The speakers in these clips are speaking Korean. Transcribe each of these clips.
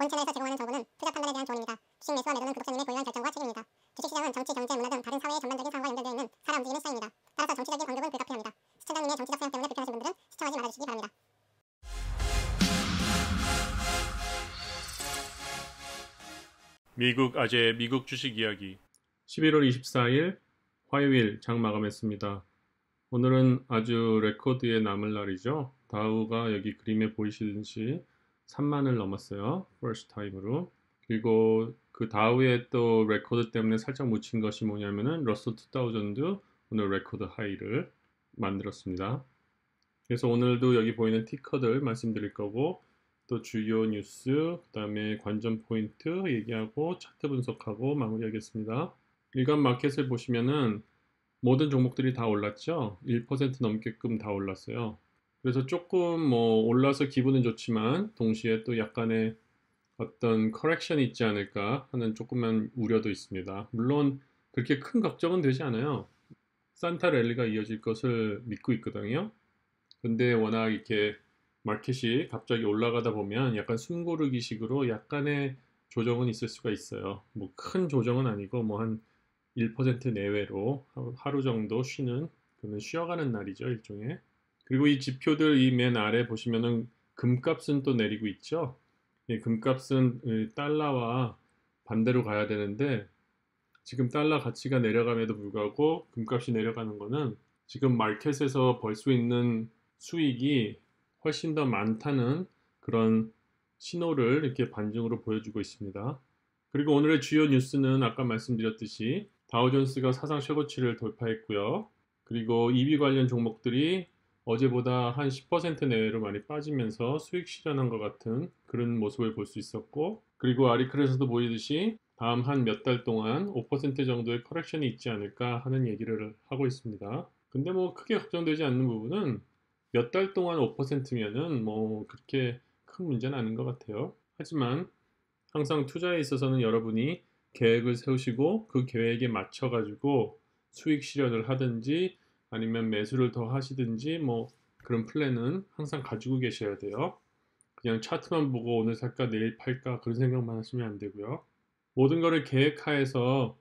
본 채널에서 제공하는 정보는 투자 판단에 대한 조언입니다. 주식 매수와 매도는 구독자님의 고유한 결정과 책임입니다. 주식시장은 정치, 경제, 문화 등 다른 사회의 전반적인 상황과 연결되어 있는 살아 움직이는 시장입니다. 따라서 정치적인 언급은 불가피합니다. 시청자님의 정치적 생각 때문에 불편하신 분들은 시청하지 말아주시기 바랍니다. 미국 아재 미국 주식 이야기 11월 24일 화요일 장 마감했습니다. 오늘은 아주 레코드에 남을 날이죠. 다우가 여기 그림에 보이시듯이 3만을 넘었어요. first time으로. 그리고 그 다우의 또 레코드 때문에 살짝 묻힌 것이 뭐냐면은 러셀 2000도 오늘 레코드 하이를 만들었습니다. 그래서 오늘도 여기 보이는 티커들 말씀드릴 거고 또 주요 뉴스, 그 다음에 관전 포인트 얘기하고 차트 분석하고 마무리하겠습니다. 일간 마켓을 보시면은 모든 종목들이 다 올랐죠. 1% 넘게끔 다 올랐어요. 그래서 조금 뭐 올라서 기분은 좋지만 동시에 또 약간의 어떤 커렉션이 있지 않을까 하는 조그만 우려도 있습니다. 물론 그렇게 큰 걱정은 되지 않아요. 산타 랠리가 이어질 것을 믿고 있거든요. 근데 워낙 이렇게 마켓이 갑자기 올라가다 보면 약간 숨고르기 식으로 약간의 조정은 있을 수가 있어요. 뭐 큰 조정은 아니고 뭐 한 1% 내외로 하루 정도 쉬는 그런 쉬어가는 날이죠, 일종의. 그리고 이 지표들 이 맨 아래 보시면은 금값은 또 내리고 있죠. 이 금값은 달러와 반대로 가야 되는데 지금 달러 가치가 내려감에도 불구하고 금값이 내려가는 거는 지금 마켓에서 벌 수 있는 수익이 훨씬 더 많다는 그런 신호를 이렇게 반증으로 보여주고 있습니다. 그리고 오늘의 주요 뉴스는 아까 말씀드렸듯이 다우존스가 사상 최고치를 돌파했고요. 그리고 EV 관련 종목들이 어제보다 한 10% 내외로 많이 빠지면서 수익 실현한 것 같은 그런 모습을 볼 수 있었고, 그리고 아리클에서도 보이듯이 다음 한 몇 달 동안 5% 정도의 커렉션이 있지 않을까 하는 얘기를 하고 있습니다. 근데 뭐 크게 걱정되지 않는 부분은 몇 달 동안 5%면은 뭐 그렇게 큰 문제는 아닌 것 같아요. 하지만 항상 투자에 있어서는 여러분이 계획을 세우시고 그 계획에 맞춰가지고 수익 실현을 하든지 아니면 매수를 더 하시든지 뭐 그런 플랜은 항상 가지고 계셔야 돼요. 그냥 차트만 보고 오늘 살까 내일 팔까 그런 생각만 하시면 안 되고요. 모든 거를 계획하에서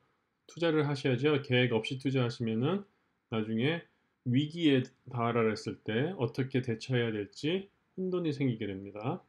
투자를 하셔야죠. 계획 없이 투자하시면은 나중에 위기에 달했을 때 어떻게 대처해야 될지 혼돈이 생기게 됩니다.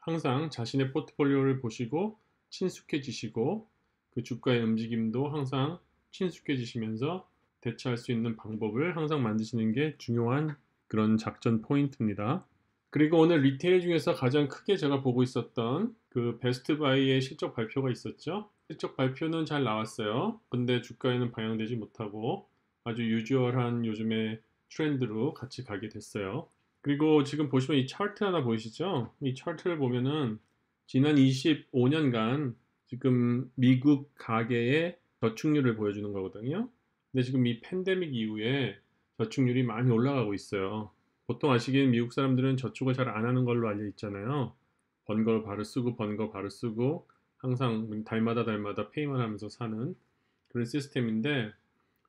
항상 자신의 포트폴리오를 보시고 친숙해지시고 그 주가의 움직임도 항상 친숙해지시면서 대처할 수 있는 방법을 항상 만드시는 게 중요한 그런 작전 포인트입니다. 그리고 오늘 리테일 중에서 가장 크게 제가 보고 있었던 그 베스트바이의 실적 발표가 있었죠. 실적 발표는 잘 나왔어요. 근데 주가에는 반영되지 못하고 아주 유주얼한 요즘의 트렌드로 같이 가게 됐어요. 그리고 지금 보시면 이 차트 하나 보이시죠? 이 차트를 보면은 지난 25년간 지금 미국 가계의 저축률을 보여주는 거거든요. 근데 지금 이 팬데믹 이후에 저축률이 많이 올라가고 있어요. 보통 아시기엔 미국 사람들은 저축을 잘 안 하는 걸로 알려 있잖아요. 번 거 바로 쓰고 번 거 바로 쓰고 항상 달마다 페이만 하면서 사는 그런 시스템인데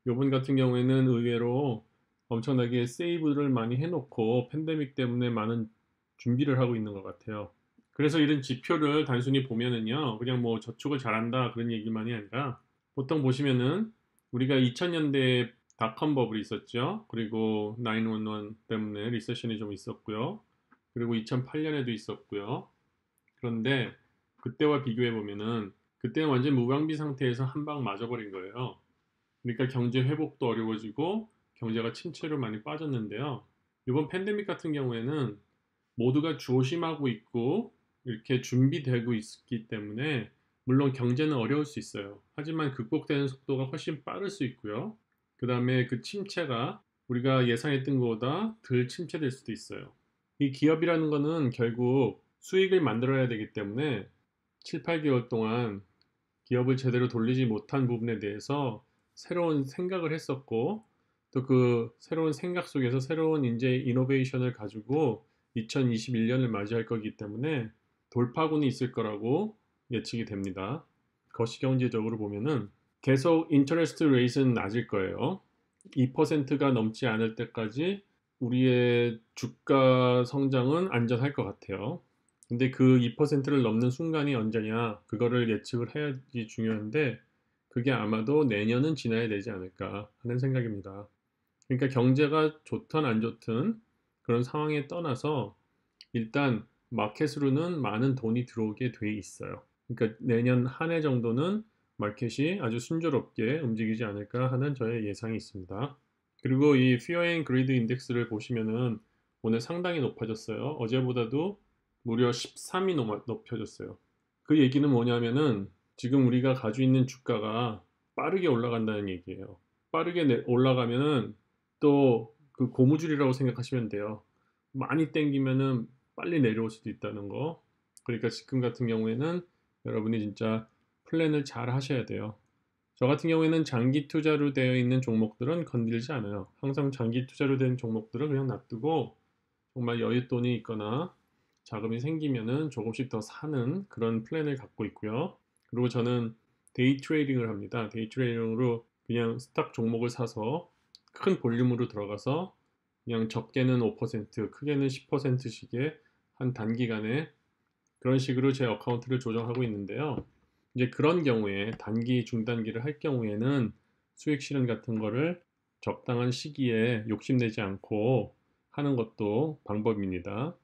요번 같은 경우에는 의외로 엄청나게 세이브를 많이 해놓고 팬데믹 때문에 많은 준비를 하고 있는 것 같아요. 그래서 이런 지표를 단순히 보면은요, 그냥 뭐 저축을 잘한다 그런 얘기만이 아니라 보통 보시면은 우리가 2000년대에 닷컴 버블이 있었죠. 그리고 911 때문에 리세션이 좀 있었고요. 그리고 2008년에도 있었고요. 그런데 그때와 비교해 보면은 그때는 완전 무방비 상태에서 한 방 맞아버린 거예요. 그러니까 경제 회복도 어려워지고 경제가 침체로 많이 빠졌는데요. 이번 팬데믹 같은 경우에는 모두가 조심하고 있고 이렇게 준비되고 있기 때문에 물론 경제는 어려울 수 있어요. 하지만 극복되는 속도가 훨씬 빠를 수 있고요. 그 다음에 그 침체가 우리가 예상했던 것보다 덜 침체될 수도 있어요. 이 기업이라는 거는 결국 수익을 만들어야 되기 때문에 7, 8개월 동안 기업을 제대로 돌리지 못한 부분에 대해서 새로운 생각을 했었고 또 그 새로운 생각 속에서 새로운 이제 이노베이션을 가지고 2021년을 맞이할 거기 때문에 돌파군이 있을 거라고 예측이 됩니다. 거시경제적으로 보면은 계속 인터레스트 레이트는 낮을 거예요. 2%가 넘지 않을 때까지 우리의 주가 성장은 안전할 것 같아요. 근데 그 2%를 넘는 순간이 언제냐, 그거를 예측을 해야지 중요한데, 그게 아마도 내년은 지나야 되지 않을까 하는 생각입니다. 그러니까 경제가 좋든 안 좋든 그런 상황에 떠나서 일단 마켓으로는 많은 돈이 들어오게 돼 있어요. 그러니까 내년 한 해 정도는 마켓이 아주 순조롭게 움직이지 않을까 하는 저의 예상이 있습니다. 그리고 이 Fear and Greed 인덱스를 보시면은 오늘 상당히 높아졌어요. 어제보다도 무려 13이 높아졌어요. 그 얘기는 뭐냐면은 지금 우리가 가지고 있는 주가가 빠르게 올라간다는 얘기예요. 빠르게 올라가면은 또 그 고무줄이라고 생각하시면 돼요. 많이 땡기면은 빨리 내려올 수도 있다는 거. 그러니까 지금 같은 경우에는 여러분이 진짜 플랜을 잘 하셔야 돼요. 저 같은 경우에는 장기 투자로 되어 있는 종목들은 건들지 않아요. 항상 장기 투자로 된 종목들은 그냥 놔두고 정말 여윳돈이 있거나 자금이 생기면은 조금씩 더 사는 그런 플랜을 갖고 있고요. 그리고 저는 데이 트레이딩을 합니다. 데이 트레이딩으로 그냥 스탁 종목을 사서 큰 볼륨으로 들어가서 그냥 적게는 5%, 크게는 10%씩의 한 단기간에 그런 식으로 제 어카운트를 조정하고 있는데요. 이제 그런 경우에 단기, 중단기를 할 경우에는 수익 실현 같은 거를 적당한 시기에 욕심내지 않고 하는 것도 방법입니다.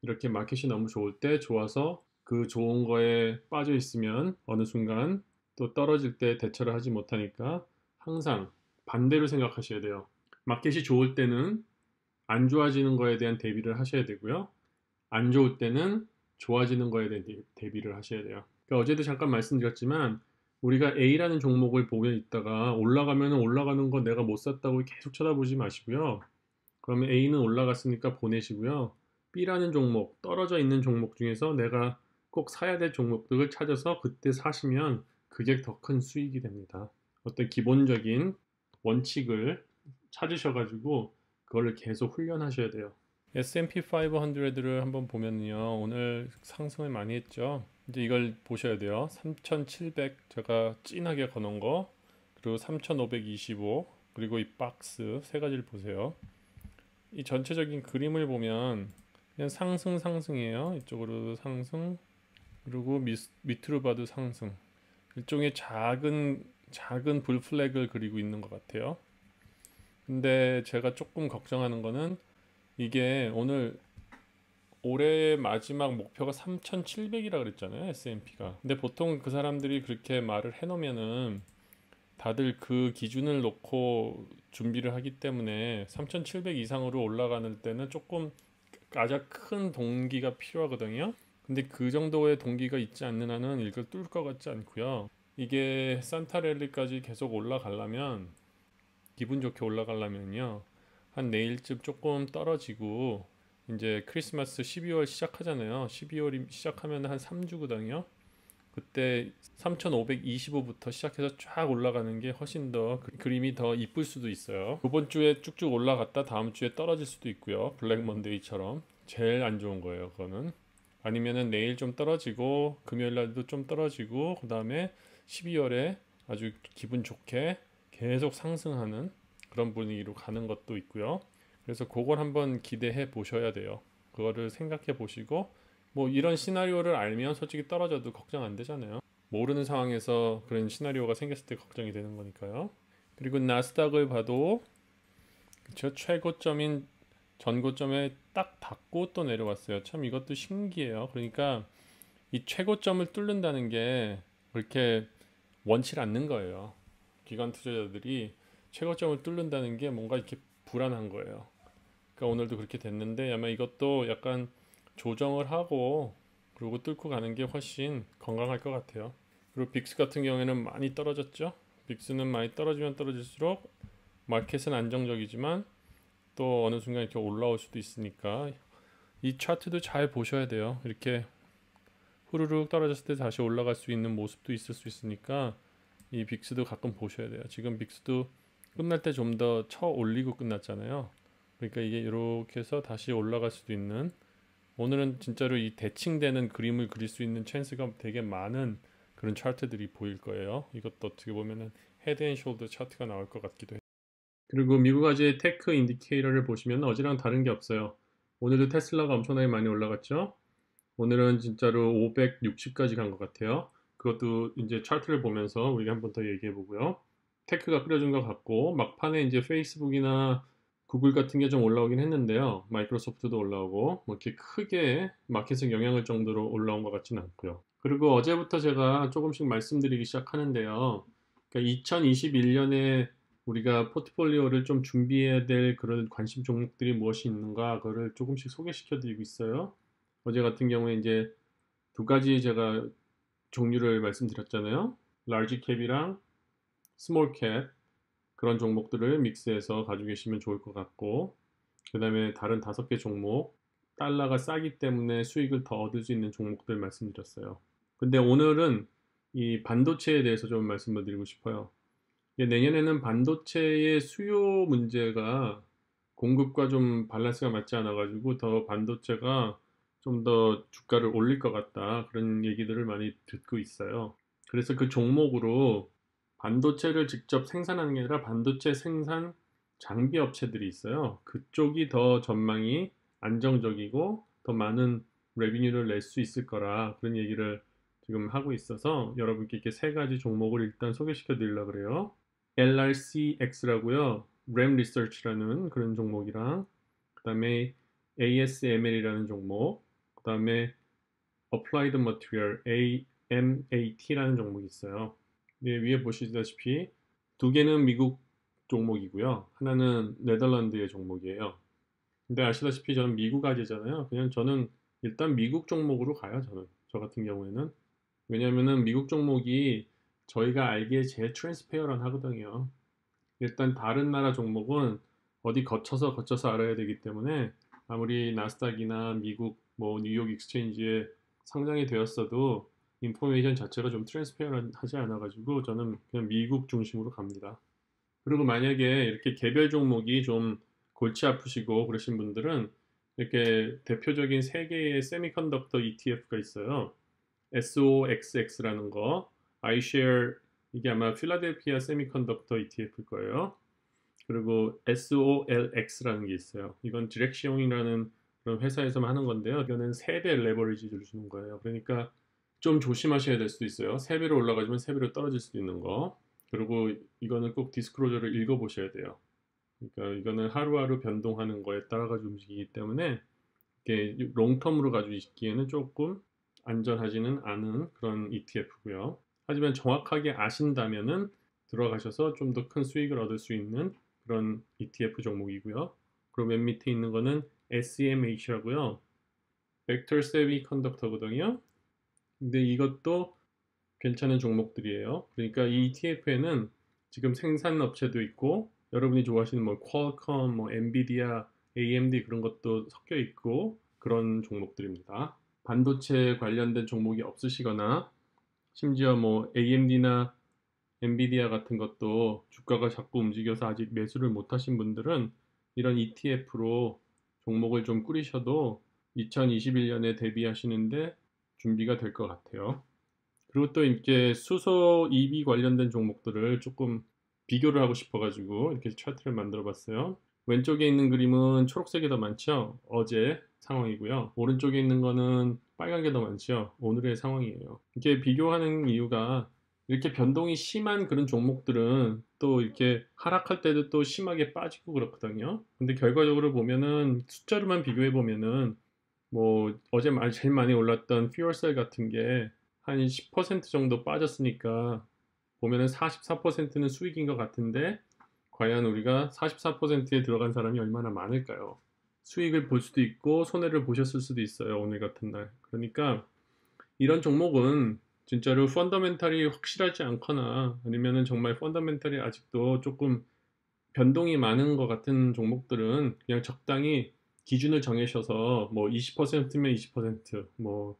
이렇게 마켓이 너무 좋을 때 좋아서 그 좋은 거에 빠져 있으면 어느 순간 또 떨어질 때 대처를 하지 못하니까 항상 반대로 생각하셔야 돼요. 마켓이 좋을 때는 안 좋아지는 거에 대한 대비를 하셔야 되고요. 안 좋을 때는 좋아지는 거에 대한 대비를 하셔야 돼요. 그러니까 어제도 잠깐 말씀드렸지만 우리가 A라는 종목을 보고 있다가 올라가면 올라가는 거 내가 못 샀다고 계속 쳐다보지 마시고요. 그러면 A는 올라갔으니까 보내시고요. B라는 종목, 떨어져 있는 종목 중에서 내가 꼭 사야 될 종목들을 찾아서 그때 사시면 그게 더 큰 수익이 됩니다. 어떤 기본적인 원칙을 찾으셔가지고 그거를 계속 훈련하셔야 돼요. S&P 500를 한번 보면요. 오늘 상승을 많이 했죠. 이제 이걸 보셔야 돼요. 3,700 제가 진하게 거놓은 거, 그리고 3,525, 그리고 이 박스 세 가지를 보세요. 이 전체적인 그림을 보면 그냥 상승이에요. 이쪽으로 상승, 그리고 밑으로 봐도 상승. 일종의 작은 불 플래그를 그리고 있는 것 같아요. 근데 제가 조금 걱정하는 거는 이게 오늘 올해 마지막 목표가 3,700이라 그랬잖아요, S&P가. 근데 보통 그 사람들이 그렇게 말을 해놓으면은 다들 그 기준을 놓고 준비를 하기 때문에 3,700 이상으로 올라가는 때는 조금 가장 큰 동기가 필요하거든요. 근데 그 정도의 동기가 있지 않는 한은 이걸 뚫을 것 같지 않고요. 이게 산타랠리까지 계속 올라가려면, 기분 좋게 올라가려면요, 한 내일쯤 조금 떨어지고 이제 크리스마스 12월 시작하잖아요. 12월이 시작하면 한 3주거든요. 그때 3,525부터 시작해서 쫙 올라가는 게 훨씬 더 그림이 더 이쁠 수도 있어요. 이번 주에 쭉쭉 올라갔다 다음 주에 떨어질 수도 있고요. 블랙 먼데이처럼 제일 안 좋은 거예요. 그거는. 아니면은 내일 좀 떨어지고 금요일 날도 좀 떨어지고 그 다음에 12월에 아주 기분 좋게 계속 상승하는 그런 분위기로 가는 것도 있고요. 그래서 그걸 한번 기대해 보셔야 돼요. 그거를 생각해 보시고 뭐 이런 시나리오를 알면 솔직히 떨어져도 걱정 안 되잖아요. 모르는 상황에서 그런 시나리오가 생겼을 때 걱정이 되는 거니까요. 그리고 나스닥을 봐도 저 최고점인 전고점에 딱 닿고 또 내려왔어요. 참 이것도 신기해요. 그러니까 이 최고점을 뚫는다는 게 그렇게 원치 않는 거예요. 기관 투자자들이 최고점을 뚫는다는 게 뭔가 이렇게 불안한 거예요. 그러니까 오늘도 그렇게 됐는데 아마 이것도 약간 조정을 하고 그리고 뚫고 가는 게 훨씬 건강할 것 같아요. 그리고 빅스 같은 경우에는 많이 떨어졌죠. 빅스는 많이 떨어지면 떨어질수록 마켓은 안정적이지만 또 어느 순간 이렇게 올라올 수도 있으니까 이 차트도 잘 보셔야 돼요. 이렇게 후루룩 떨어졌을 때 다시 올라갈 수 있는 모습도 있을 수 있으니까 이 빅스도 가끔 보셔야 돼요. 지금 빅스도 끝날 때 좀 더 쳐 올리고 끝났잖아요. 그러니까 이게 이렇게 해서 다시 올라갈 수도 있는, 오늘은 진짜로 이 대칭되는 그림을 그릴 수 있는 찬스가 되게 많은 그런 차트들이 보일 거예요. 이것도 어떻게 보면은 헤드 앤 숄더 차트가 나올 것 같기도 해요. 그리고 미국 아지의 테크 인디케이터를 보시면 어제랑 다른 게 없어요. 오늘도 테슬라가 엄청나게 많이 올라갔죠. 오늘은 진짜로 560까지 간 것 같아요. 그것도 이제 차트를 보면서 우리가 한번 더 얘기해 보고요. 테크가 끌어준 것 같고 막판에 이제 페이스북이나 구글 같은 게 좀 올라오긴 했는데요. 마이크로소프트도 올라오고 뭐 이렇게 크게 마켓에 영향을 정도로 올라온 것 같지는 않고요. 그리고 어제부터 제가 조금씩 말씀드리기 시작하는데요. 그러니까 2021년에 우리가 포트폴리오를 좀 준비해야 될 그런 관심 종목들이 무엇이 있는가 그거를 조금씩 소개시켜 드리고 있어요. 어제 같은 경우에 이제 두 가지 제가 종류를 말씀드렸잖아요. large cap이랑 small cap 그런 종목들을 믹스해서 가지고 계시면 좋을 것 같고 그 다음에 다른 5개 종목 달러가 싸기 때문에 수익을 더 얻을 수 있는 종목들 말씀드렸어요. 근데 오늘은 이 반도체에 대해서 좀 말씀을 드리고 싶어요. 내년에는 반도체의 수요 문제가 공급과 좀 밸런스가 맞지 않아 가지고 더 반도체가 좀 더 주가를 올릴 것 같다 그런 얘기들을 많이 듣고 있어요. 그래서 그 종목으로 반도체를 직접 생산하는 게 아니라 반도체 생산 장비 업체들이 있어요. 그쪽이 더 전망이 안정적이고 더 많은 레비뉴를 낼 수 있을 거라 그런 얘기를 지금 하고 있어서 여러분께 이렇게 세 가지 종목을 일단 소개시켜 드리려고 그래요. LRCX라고요. RAM Research라는 그런 종목이랑 그 다음에 ASML이라는 종목 그 다음에 Applied Material AMAT라는 종목이 있어요. 네, 위에 보시다시피 두 개는 미국 종목이고요. 하나는 네덜란드의 종목이에요. 근데 아시다시피 저는 미국 아재잖아요. 그냥 저는 일단 미국 종목으로 가요. 저는 저 같은 경우에는 왜냐면은 미국 종목이 저희가 알기에 제일 트랜스페어런 하거든요. 일단 다른 나라 종목은 어디 거쳐서 알아야 되기 때문에 아무리 나스닥이나 미국 뭐 뉴욕 익스체인지에 상장이 되었어도 인포메이션 자체가 좀 트랜스페어런하지 않아 가지고 저는 그냥 미국 중심으로 갑니다. 그리고 만약에 이렇게 개별 종목이 좀 골치 아프시고 그러신 분들은 이렇게 대표적인 세 개의 세미컨덕터 ETF가 있어요. SOXX라는 거, iShare 이게 아마 필라델피아 세미컨덕터 ETF일 거예요. 그리고 SOLX라는 게 있어요. 이건 디렉시온이라는 그런 회사에서만 하는 건데요. 이거는 3배 레버리지를 주는 거예요. 그러니까 좀 조심하셔야 될 수도 있어요. 3배로 올라가지만 3배로 떨어질 수도 있는 거. 그리고 이거는 꼭 디스크로저를 읽어보셔야 돼요. 그러니까 이거는 하루하루 변동하는 거에 따라 가지고 움직이기 때문에 이게 롱텀으로 가지고 있기에는 조금 안전하지는 않은 그런 ETF고요. 하지만 정확하게 아신다면은 들어가셔서 좀 더 큰 수익을 얻을 수 있는 그런 ETF 종목이고요. 그리고 맨 밑에 있는 거는 SEMH라고요. 벡터 세미컨덕터거든요. 근데 이것도 괜찮은 종목들이에요. 그러니까 이 ETF에는 지금 생산 업체도 있고 여러분이 좋아하시는 뭐 퀄컴, 뭐 엔비디아, AMD 그런 것도 섞여 있고 그런 종목들입니다. 반도체 관련된 종목이 없으시거나 심지어 뭐 AMD나 엔비디아 같은 것도 주가가 자꾸 움직여서 아직 매수를 못 하신 분들은 이런 ETF로 종목을 좀 꾸리셔도 2021년에 대비하시는데 준비가 될 것 같아요. 그리고 또 이렇게 수소 EV 관련된 종목들을 조금 비교를 하고 싶어가지고 이렇게 차트를 만들어 봤어요. 왼쪽에 있는 그림은 초록색이 더 많죠? 어제 상황이고요. 오른쪽에 있는 거는 빨간 게 더 많죠? 오늘의 상황이에요. 이렇게 비교하는 이유가 이렇게 변동이 심한 그런 종목들은 또 이렇게 하락할 때도 또 심하게 빠지고 그렇거든요. 근데 결과적으로 보면은 숫자로만 비교해 보면은 뭐 어제 제일 많이 올랐던 퓨얼셀 같은 게 한 10% 정도 빠졌으니까 보면은 44%는 수익인 것 같은데 과연 우리가 44%에 들어간 사람이 얼마나 많을까요? 수익을 볼 수도 있고 손해를 보셨을 수도 있어요. 오늘 같은 날. 그러니까 이런 종목은 진짜로 펀더멘탈이 확실하지 않거나 아니면은 정말 펀더멘탈이 아직도 조금 변동이 많은 것 같은 종목들은 그냥 적당히 기준을 정하셔서 뭐 20%면 20%, 뭐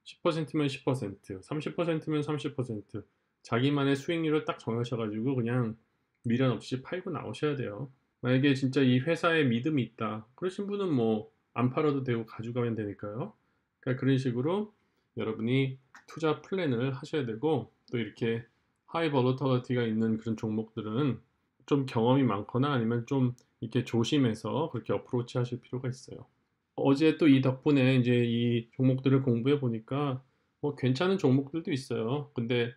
10%면 10%, 30%면 30% 자기만의 수익률을 딱 정하셔가지고 그냥 미련 없이 팔고 나오셔야 돼요. 만약에 진짜 이 회사에 믿음이 있다. 그러신 분은 뭐 안 팔아도 되고 가져가면 되니까요. 그러니까 그런 식으로 여러분이 투자 플랜을 하셔야 되고 또 이렇게 하이 버러터리티가 있는 그런 종목들은 좀 경험이 많거나 아니면 좀 이렇게 조심해서 그렇게 어프로치 하실 필요가 있어요. 어제 또 이 덕분에 이제 이 종목들을 공부해 보니까 뭐 괜찮은 종목들도 있어요. 근데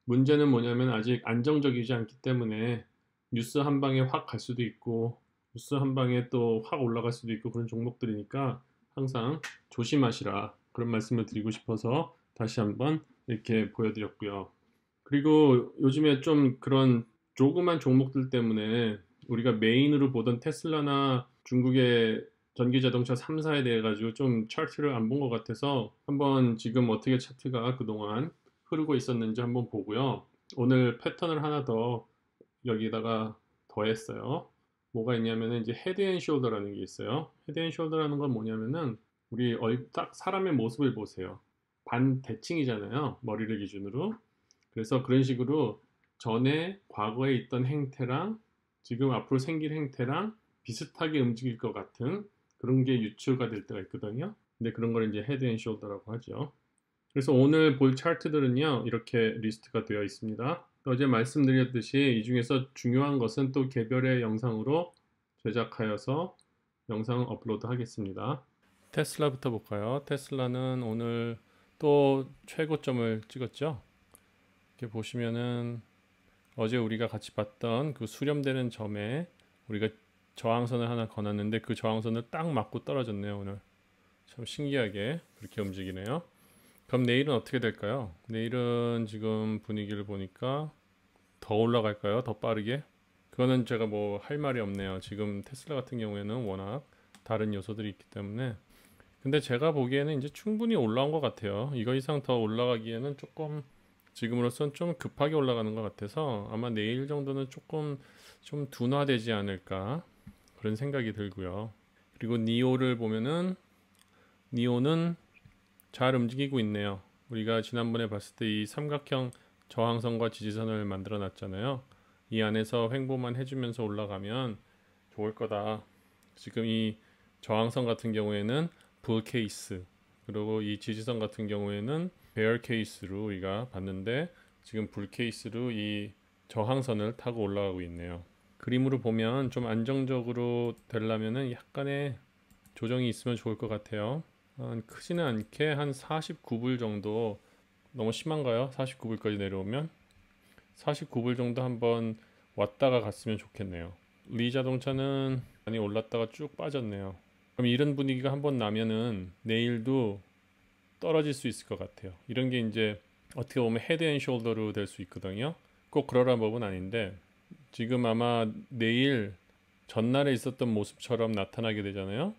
문제는 뭐냐면 아직 안정적이지 않기 때문에 뉴스 한 방에 확 갈 수도 있고 뉴스 한 방에 또 확 올라갈 수도 있고 그런 종목들이니까 항상 조심하시라 그런 말씀을 드리고 싶어서 다시 한번 이렇게 보여드렸고요. 그리고 요즘에 좀 그런 조그만 종목들 때문에 우리가 메인으로 보던 테슬라나 중국의 전기자동차 3사에 대해 가지고 좀 차트를 안 본 것 같아서 한번 지금 어떻게 차트가 그동안 흐르고 있었는지 한번 보고요. 오늘 패턴을 하나 더 여기다가 더했어요. 뭐가 있냐면은 이제 헤드 앤 숄더라는 게 있어요. 헤드 앤 숄더라는 건 뭐냐면은 우리 딱 사람의 모습을 보세요. 반대칭이잖아요. 머리를 기준으로. 그래서 그런 식으로 전에 과거에 있던 행태랑 지금 앞으로 생길 행태랑 비슷하게 움직일 것 같은 그런 게 유추가 될 때가 있거든요. 근데 그런 걸 이제 헤드 앤 숄더라고 하죠. 그래서 오늘 볼 차트들은요, 이렇게 리스트가 되어 있습니다. 어제 말씀드렸듯이 이 중에서 중요한 것은 또 개별의 영상으로 제작하여서 영상 업로드 하겠습니다. 테슬라부터 볼까요? 테슬라는 오늘 또 최고점을 찍었죠. 이렇게 보시면은 어제 우리가 같이 봤던 그 수렴되는 점에 우리가 저항선을 하나 거놨는데 그 저항선을 딱 맞고 떨어졌네요. 오늘 참 신기하게 그렇게 움직이네요. 그럼 내일은 어떻게 될까요? 내일은 지금 분위기를 보니까 더 올라갈까요? 더 빠르게? 그거는 제가 뭐 할 말이 없네요. 지금 테슬라 같은 경우에는 워낙 다른 요소들이 있기 때문에. 근데 제가 보기에는 이제 충분히 올라온 것 같아요. 이거 이상 더 올라가기에는 조금 지금으로선 좀 급하게 올라가는 것 같아서 아마 내일 정도는 조금 좀 둔화되지 않을까 그런 생각이 들고요. 그리고 니오를 보면은 니오는 잘 움직이고 있네요. 우리가 지난번에 봤을 때 이 삼각형 저항선과 지지선을 만들어 놨잖아요. 이 안에서 횡보만 해주면서 올라가면 좋을 거다. 지금 이 저항선 같은 경우에는 불 케이스, 그리고 이 지지선 같은 경우에는 베어 케이스로 우리가 봤는데 지금 불 케이스로 이 저항선을 타고 올라가고 있네요. 그림으로 보면 좀 안정적으로 되려면은 약간의 조정이 있으면 좋을 것 같아요. 크지는 않게 한 49불 정도. 너무 심한가요? 49불까지 내려오면 49불 정도 한번 왔다가 갔으면 좋겠네요. 리 자동차는 많이 올랐다가 쭉 빠졌네요. 그럼 이런 분위기가 한번 나면은 내일도 떨어질 수 있을 것 같아요. 이런 게 이제 어떻게 보면 헤드 앤 숄더로 될 수 있거든요. 꼭 그러란 법은 아닌데 지금 아마 내일 전날에 있었던 모습처럼 나타나게 되잖아요.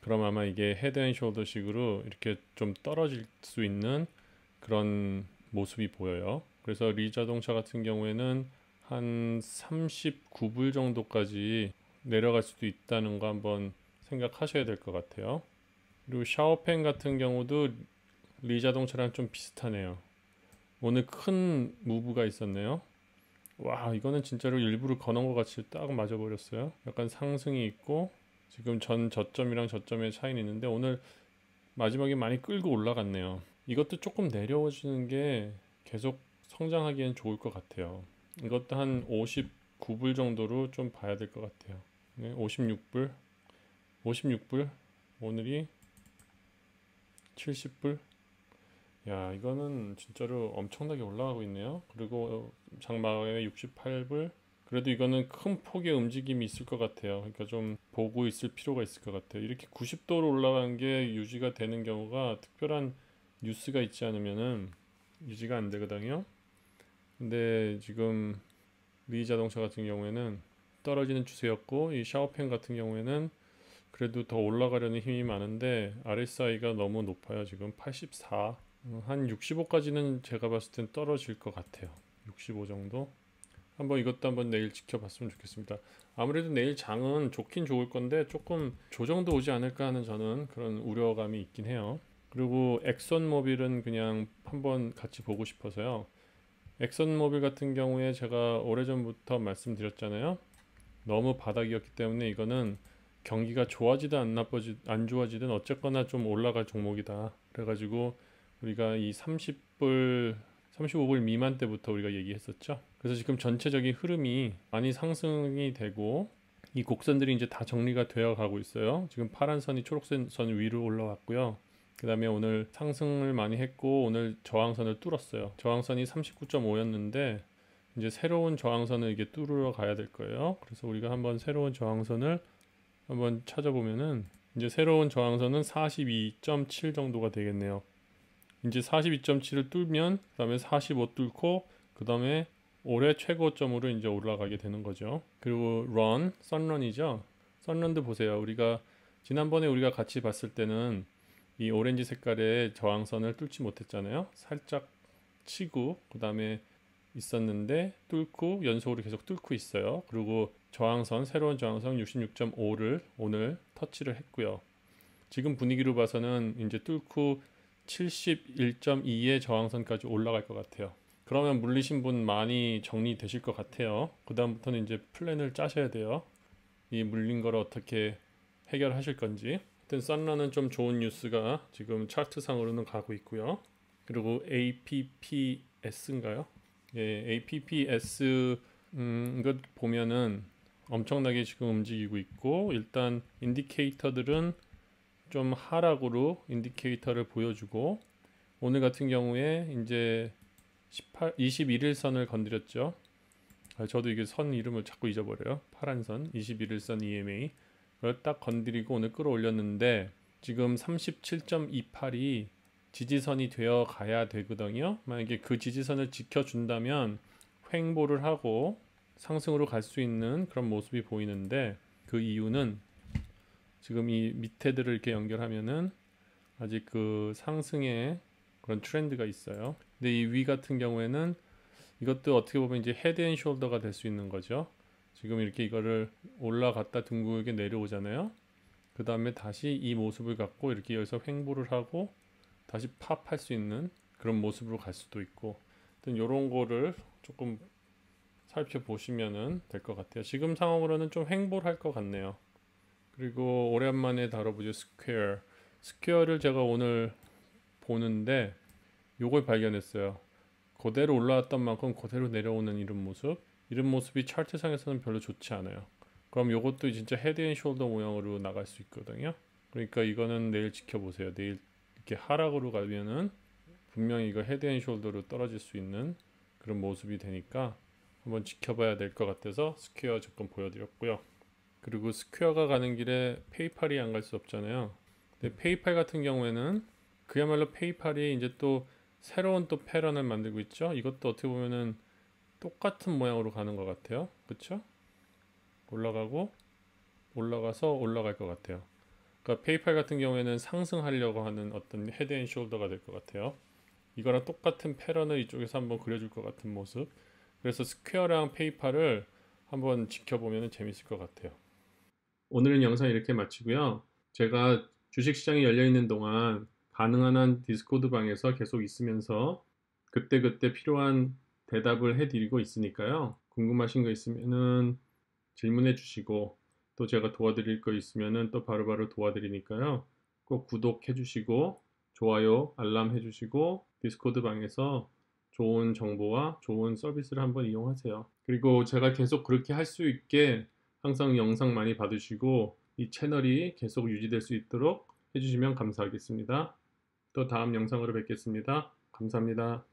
그럼 아마 이게 헤드 앤 숄더 식으로 이렇게 좀 떨어질 수 있는 그런 모습이 보여요. 그래서 리 자동차 같은 경우에는 한 39불 정도까지 내려갈 수도 있다는 거 한번 생각하셔야 될 것 같아요. 그리고 샤오펜 같은 경우도 리 자동차랑 좀 비슷하네요. 오늘 큰 무브가 있었네요. 와, 이거는 진짜로 일부러 거는 것 같이 딱 맞아버렸어요. 약간 상승이 있고 지금 전 저점이랑 저점의 차이는 있는데 오늘 마지막에 많이 끌고 올라갔네요. 이것도 조금 내려오시는 게 계속 성장하기엔 좋을 것 같아요. 이것도 한 59불 정도로 좀 봐야 될 것 같아요. 네, 56불, 56불, 오늘이 70불. 야, 이거는 진짜로 엄청나게 올라가고 있네요. 그리고 장마감에 68불. 그래도 이거는 큰 폭의 움직임이 있을 것 같아요. 그러니까 좀 보고 있을 필요가 있을 것 같아요. 이렇게 90도로 올라간 게 유지가 되는 경우가 특별한 뉴스가 있지 않으면은 유지가 안 되거든요. 근데 지금 리 자동차 같은 경우에는 떨어지는 추세였고 이 샤오펜 같은 경우에는 그래도 더 올라가려는 힘이 많은데 RSI가 너무 높아요. 지금 84. 한 65까지는 제가 봤을 땐 떨어질 것 같아요. 65 정도. 한번 이것도 한번 내일 지켜봤으면 좋겠습니다. 아무래도 내일 장은 좋긴 좋을 건데 조금 조정도 오지 않을까 하는 저는 그런 우려감이 있긴 해요. 그리고 엑선모빌은 그냥 한번 같이 보고 싶어서요. 엑선모빌 같은 경우에 제가 오래전부터 말씀드렸잖아요. 너무 바닥이었기 때문에 이거는 경기가 좋아지든 안 좋아지든 어쨌거나 좀 올라갈 종목이다. 그래가지고 우리가 이 30불 35불 미만 때부터 우리가 얘기했었죠. 그래서 지금 전체적인 흐름이 많이 상승이 되고 이 곡선들이 이제 다 정리가 되어 가고 있어요. 지금 파란 선이 초록색 선 위로 올라왔고요. 그 다음에 오늘 상승을 많이 했고 오늘 저항선을 뚫었어요. 저항선이 39.5였는데 이제 새로운 저항선을 이게 뚫으러 가야 될 거예요. 그래서 우리가 한번 새로운 저항선을 한번 찾아보면은 이제 새로운 저항선은 42.7 정도가 되겠네요. 이제 42.7을 뚫면 그 다음에 45 뚫고 그 다음에 올해 최고점으로 이제 올라가게 되는 거죠. 그리고 선런이죠. 선런도 보세요. 우리가 지난번에 우리가 같이 봤을 때는 이 오렌지 색깔의 저항선을 뚫지 못했잖아요. 살짝 치고 그 다음에 있었는데 뚫고 연속으로 계속 뚫고 있어요. 그리고 저항선, 새로운 저항선 66.5를 오늘 터치를 했고요. 지금 분위기로 봐서는 이제 뚫고 71.2의 저항선까지 올라갈 것 같아요. 그러면 물리신 분 많이 정리되실 것 같아요. 그 다음부터는 이제 플랜을 짜셔야 돼요. 이 물린 거를 어떻게 해결하실 건지. 하여튼 썬런은 좀 좋은 뉴스가 지금 차트상으로는 가고 있고요. 그리고 APPS인가요? 예, APPS 이것 보면은 엄청나게 지금 움직이고 있고 일단 인디케이터들은 좀 하락으로 인디케이터를 보여주고 오늘 같은 경우에 이제 21일선을 건드렸죠. 저도 이게 선 이름을 자꾸 잊어버려요. 파란 선 21일선 EMA 그걸 딱 건드리고 오늘 끌어올렸는데 지금 37.28이 지지선이 되어 가야 되거든요. 만약에 그 지지선을 지켜준다면 횡보를 하고 상승으로 갈 수 있는 그런 모습이 보이는데 그 이유는 지금 이 밑에들을 이렇게 연결하면은 아직 그 상승의 그런 트렌드가 있어요. 근데 이 위 같은 경우에는 이것도 어떻게 보면 이제 헤드 앤 숄더가 될 수 있는 거죠. 지금 이렇게 이거를 올라갔다 둥글게 내려오잖아요. 그 다음에 다시 이 모습을 갖고 이렇게 여기서 횡보를 하고 다시 팝할 수 있는 그런 모습으로 갈 수도 있고 하여튼 이런 거를 조금 살펴보시면 될 것 같아요. 지금 상황으로는 좀 횡보를 할 것 같네요. 그리고 오랜만에 다뤄보죠. 스퀘어를 제가 오늘 보는데 요걸 발견했어요. 그대로 올라왔던 만큼 그대로 내려오는 이런 모습이 차트상에서는 별로 좋지 않아요. 그럼 요것도 진짜 헤드 앤 숄더 모양으로 나갈 수 있거든요. 그러니까 이거는 내일 지켜보세요. 내일 이렇게 하락으로 가면은 분명히 이거 헤드 앤 숄더로 떨어질 수 있는 그런 모습이 되니까 한번 지켜봐야 될 것 같아서 스퀘어 조금 보여드렸고요. 그리고 스퀘어가 가는 길에 페이팔이 안 갈 수 없잖아요. 근데 페이팔 같은 경우에는 그야말로 페이팔이 이제 또 새로운 또 패런을 만들고 있죠. 이것도 어떻게 보면은 똑같은 모양으로 가는 것 같아요. 그쵸? 올라가고 올라가서 올라갈 것 같아요. 그러니까 페이팔 같은 경우에는 상승하려고 하는 어떤 헤드 앤 숄더가 될 것 같아요. 이거랑 똑같은 패런을 이쪽에서 한번 그려줄 것 같은 모습. 그래서 스퀘어랑 페이팔을 한번 지켜보면 재밌을 것 같아요. 오늘은 영상 이렇게 마치고요. 제가 주식시장이 열려있는 동안 가능한 한 디스코드 방에서 계속 있으면서 그때그때 필요한 대답을 해드리고 있으니까요. 궁금하신 거 있으면은 질문해 주시고 또 제가 도와드릴 거 있으면은 또 바로바로 도와드리니까요. 꼭 구독해 주시고 좋아요, 알람 해 주시고 디스코드 방에서 좋은 정보와 좋은 서비스를 한번 이용하세요. 그리고 제가 계속 그렇게 할 수 있게 항상 영상 많이 받으시고 이 채널이 계속 유지될 수 있도록 해주시면 감사하겠습니다. 또 다음 영상으로 뵙겠습니다. 감사합니다.